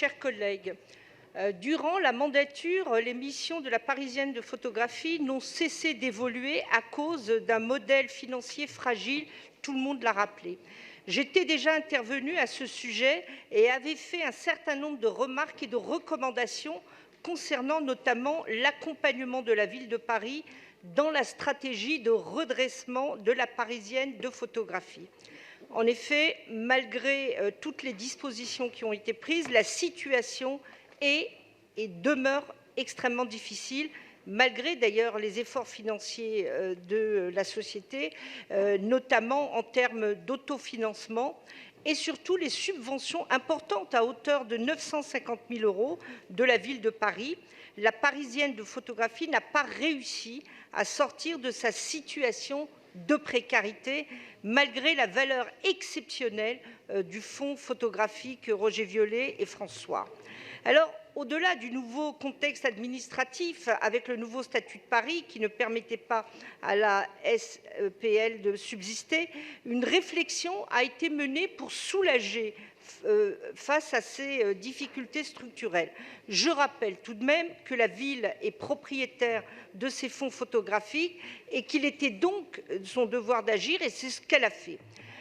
Chers collègues, durant la mandature, les missions de la Parisienne de photographie n'ont cessé d'évoluer à cause d'un modèle financier fragile, tout le monde l'a rappelé. J'étais déjà intervenue à ce sujet et avais fait un certain nombre de remarques et de recommandations concernant notamment l'accompagnement de la ville de Paris dans la stratégie de redressement de la Parisienne de photographie. En effet, malgré toutes les dispositions qui ont été prises, la situation est et demeure extrêmement difficile, malgré d'ailleurs les efforts financiers de la société, notamment en termes d'autofinancement et surtout les subventions importantes à hauteur de 950 000 € de la ville de Paris. La Parisienne de photographie n'a pas réussi à sortir de sa situation de précarité, malgré la valeur exceptionnelle du fonds photographique Roger Violet et François. Alors, au-delà du nouveau contexte administratif, avec le nouveau statut de Paris qui ne permettait pas à la SPL de subsister, une réflexion a été menée pour soulager face à ces difficultés structurelles. Je rappelle tout de même que la ville est propriétaire de ces fonds photographiques et qu'il était donc son devoir d'agir, et c'est ce qu'elle a fait.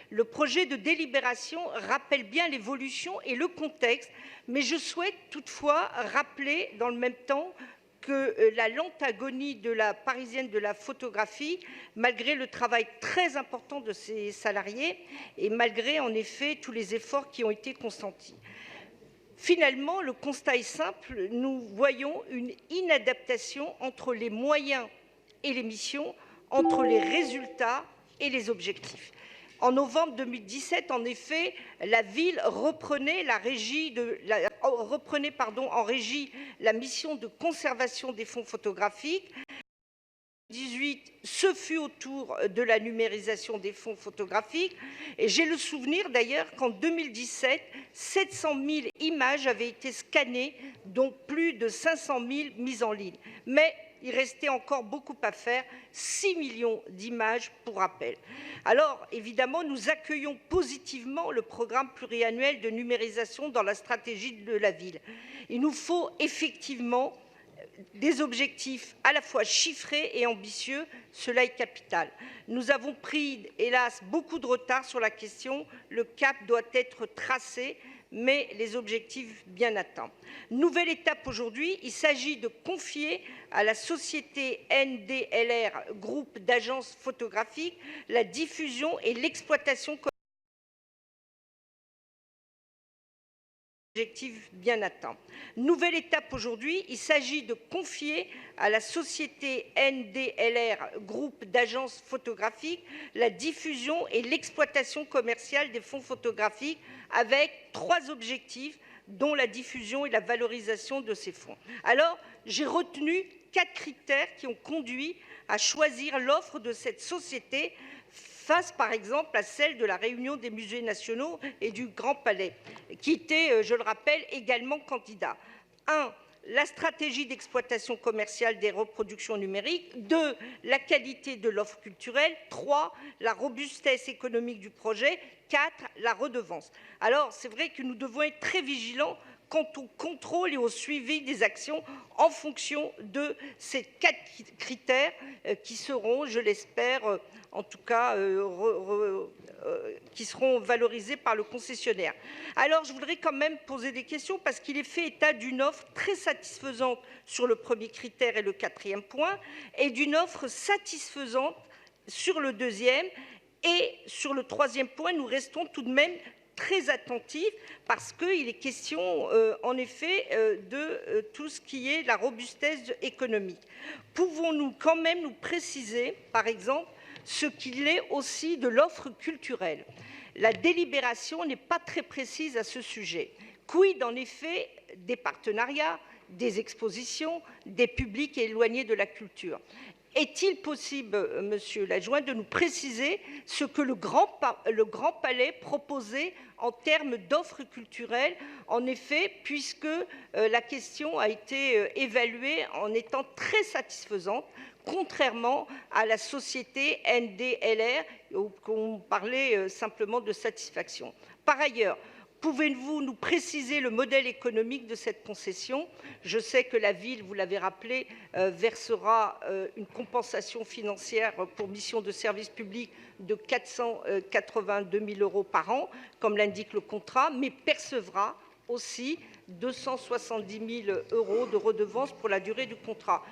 Le projet de délibération rappelle bien l'évolution et le contexte, mais je souhaite toutefois rappeler dans le même temps que la lente agonie de la Parisienne de la photographie, malgré le travail très important de ses salariés et malgré en effet tous les efforts qui ont été consentis. Finalement, le constat est simple, nous voyons une inadaptation entre les moyens et les missions, entre les résultats et les objectifs. En novembre 2017, en effet, la ville reprenait en régie la mission de conservation des fonds photographiques. En 2018, ce fut au tour de la numérisation des fonds photographiques. Et j'ai le souvenir d'ailleurs qu'en 2017, 700 000 images avaient été scannées, dont plus de 500 000 mises en ligne. Mais il restait encore beaucoup à faire, 6 millions d'images pour rappel. Alors, évidemment, nous accueillons positivement le programme pluriannuel de numérisation dans la stratégie de la ville. Il nous faut effectivement des objectifs à la fois chiffrés et ambitieux, cela est capital. Nous avons pris, hélas, beaucoup de retard sur la question. Le cap doit être tracé, mais les objectifs bien atteints. Nouvelle étape aujourd'hui, il s'agit de confier à la société NDLR, groupe d'agences photographiques, la diffusion et l'exploitation objectif bien atteint. Nouvelle étape aujourd'hui, il s'agit de confier à la société NDLR, groupe d'agences photographiques, la diffusion et l'exploitation commerciale des fonds photographiques avec 3 objectifs, dont la diffusion et la valorisation de ces fonds. Alors, j'ai retenu 4 critères qui ont conduit à choisir l'offre de cette société face, par exemple, à celle de la Réunion des musées nationaux et du Grand Palais, qui étaient, je le rappelle, également candidats. 1. La stratégie d'exploitation commerciale des reproductions numériques. 2. La qualité de l'offre culturelle. 3. La robustesse économique du projet. 4. La redevance. Alors, c'est vrai que nous devons être très vigilants quant au contrôle et au suivi des actions en fonction de ces 4 critères qui seront, je l'espère, en tout cas, qui seront valorisés par le concessionnaire. Alors, je voudrais quand même poser des questions parce qu'il est fait état d'une offre très satisfaisante sur le premier critère et le 4e point, et d'une offre satisfaisante sur le 2e, et sur le 3e point, nous restons tout de même très attentifs parce qu'il est question en effet de tout ce qui est la robustesse économique. Pouvons-nous quand même nous préciser, par exemple, ce qu'il est aussi de l'offre culturelle? La délibération n'est pas très précise à ce sujet. Quid en effet des partenariats, des expositions, des publics éloignés de la culture? Est-il possible, monsieur l'adjoint, de nous préciser ce que le Grand Palais proposait en termes d'offres culturelles, en effet, puisque la question a été évaluée en étant très satisfaisante, contrairement à la société NDLR, où on parlait simplement de satisfaction. Par ailleurs, Pouvez-vous nous préciser le modèle économique de cette concession? Je sais que la ville, vous l'avez rappelé, versera une compensation financière pour mission de service public de 482 000 € par an, comme l'indique le contrat, mais percevra aussi 270 000 € de redevance pour la durée du contrat.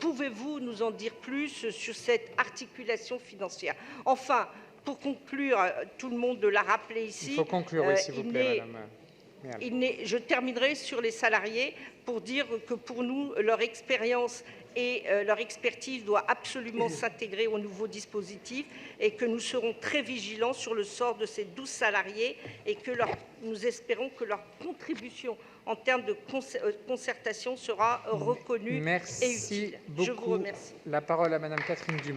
Pouvez-vous nous en dire plus sur cette articulation financière? Enfin, pour conclure, tout le monde l'a rappelé ici. Il faut conclure, oui, s'il vous plaît, madame. Je terminerai sur les salariés pour dire que pour nous, leur expérience et leur expertise doivent absolument s'intégrer au nouveau dispositif et que nous serons très vigilants sur le sort de ces 12 salariés et que nous espérons que leur contribution en termes de concertation sera reconnue et utile. Merci beaucoup. Je vous remercie. La parole à madame Catherine Dumont.